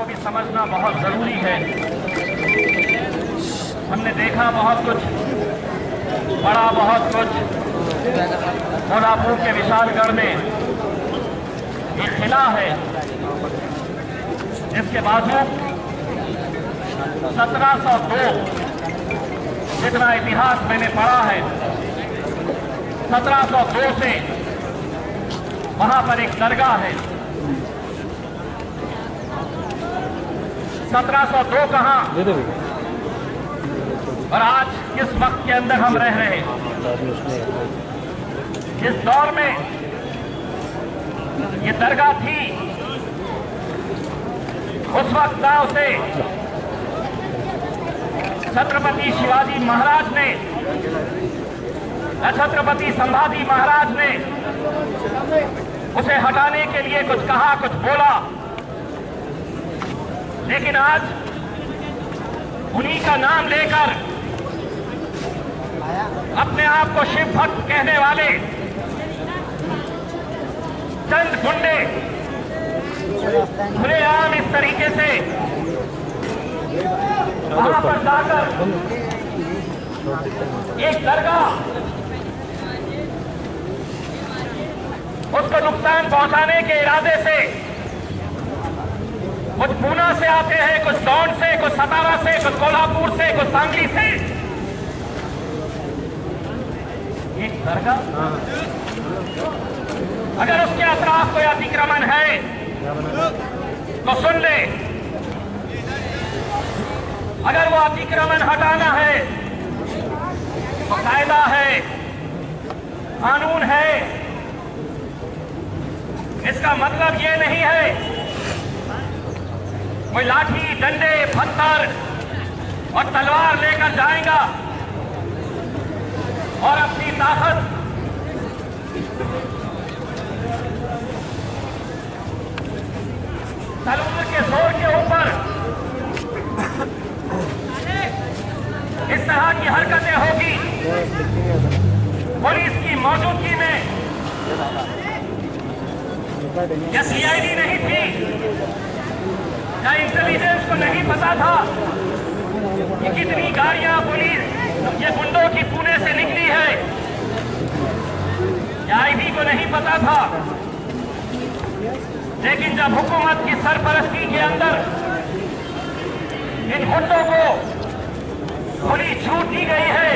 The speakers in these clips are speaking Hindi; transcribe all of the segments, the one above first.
को भी समझना बहुत जरूरी है। हमने देखा बहुत कुछ, पढ़ा बहुत कुछ। कोल्हापुर के विशालगढ़ में एक किला है जिसके बाजू 1702, जितना इतिहास मैंने पढ़ा है, 1702 से वहां पर एक दरगाह है। 1702 कहां और आज किस वक्त के अंदर हम रह रहे हैं। इस दौर में ये दरगाह थी, उस वक्त ना उसे छत्रपति शिवाजी महाराज ने, छत्रपति संभाजी महाराज ने उसे हटाने के लिए कुछ कहा, कुछ बोला, लेकिन आज उन्हीं का नाम लेकर अपने आप को शिव भक्त कहने वाले चंद गुंडे खुलेआम इस तरीके से वहां पर जाकर एक दरगाह, उसको नुकसान पहुंचाने के इरादे से, कुछ पूना से आते हैं, कुछ दौंड से, कुछ सतारा से, कुछ कोल्हापुर से, कुछ सांगली से, एक दरगाह, अगर उसके अतराफ कोई अतिक्रमण है तो सुन ले। अगर वो अतिक्रमण हटाना है तो कायदा है, कानून है। इसका मतलब ये नहीं है कोई लाठी, डंडे, पत्थर और तलवार लेकर जाएगा और अपनी ताकत तलवार के जोर के ऊपर इस तरह की हरकतें होगी। पुलिस की मौजूदगी में या सीआईडी नहीं थी, या इंटेलिजेंस को नहीं पता था कि कितनी गाड़ियां पुलिस ये गुंडों की पुणे से निकली है, या आईबी को नहीं पता था। लेकिन जब हुकूमत की सरपरस्ती के अंदर इन गुंडों को खुली छूट दी गई है,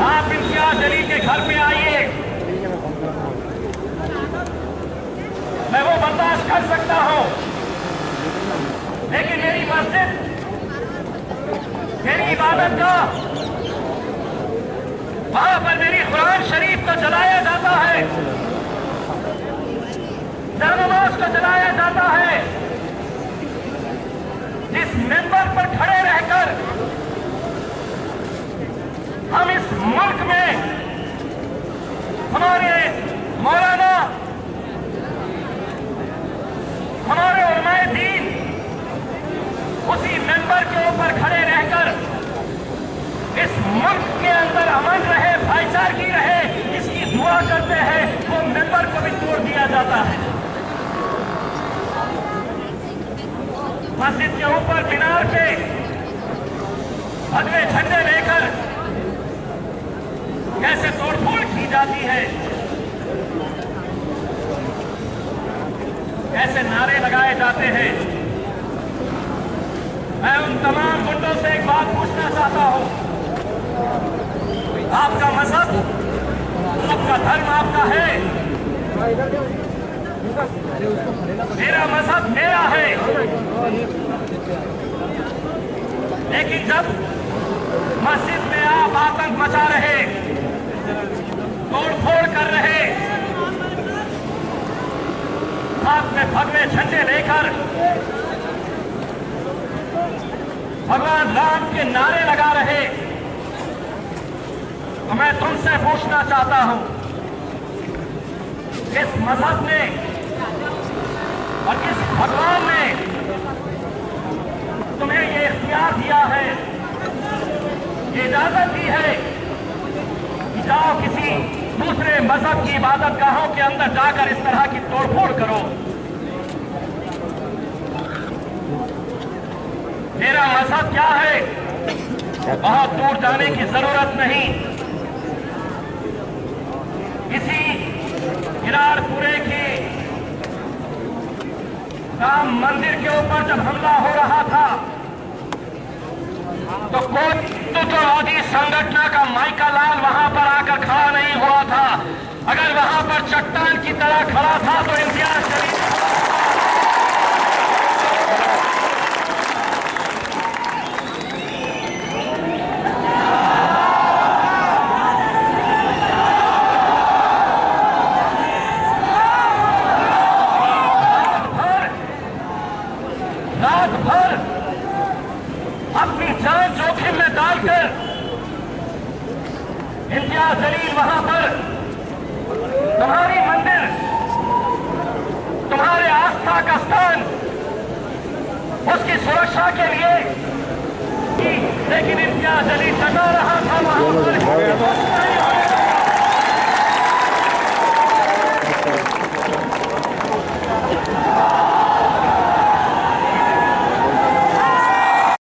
आप इम्तियाज अली के घर पे आइए, मैं वो बर्दाश्त कर सकता हूं, लेकिन मेरी मस्जिद, मेरी इबादत का, वहां पर मेरी कुरान शरीफ को जलाया जाता है, नमाज को जलाया जाता है। जिस मेंबर पर खड़े रहकर हम इस मुल्क में हमारे मौलाना, हमारे उलमाए दीन उसी मेंबर के ऊपर खड़े रहकर इस मुल्क के अंदर अमन रहे, भाईचारगी रहे, इसकी दुआ करते हैं, वो मेंबर को भी तोड़ दिया जाता है। मस्जिद के ऊपर मीनार पे भगवे झंडे लेकर कैसे तोड़फोड़ की जाती है, कैसे नारे लगाए जाते हैं। मैं उन तमाम गुंडों से एक बात पूछना चाहता हूं, आपका मजहब, आपका धर्म आपका है, मेरा मजहब मेरा है, लेकिन जब मस्जिद में आप आतंक मचा रहे, तोड़फोड़ कर रहे, हाथ में भगवे झंडे लेकर भगवान राम के नारे लगा रहे, तो मैं तुमसे पूछना चाहता हूं, इस मजहब ने और इस भगवान ने तुम्हें ये इख्तियार दिया है, ये इजाजत दी है कि जाओ किसी दूसरे मजहब की इबादत गाहों के अंदर जाकर इस तरह की तोड़फोड़ करो, सबक क्या है, बहुत दूर जाने की जरूरत नहीं। इसी किराड़पुरे के राम मंदिर के ऊपर जब हमला हो रहा था तो कोई हिंदुत्ववादी संगठन का माइका लाल वहां पर आकर खड़ा नहीं हुआ था। अगर वहां पर चट्टान की तरह खड़ा था तो इम्तियाज जलील रात भर अपनी जान जोखिम में डालकर इम्तियाज जलील वहां पर तुम्हारी मंदिर, तुम्हारे आस्था का स्थान, उसकी सुरक्षा के लिए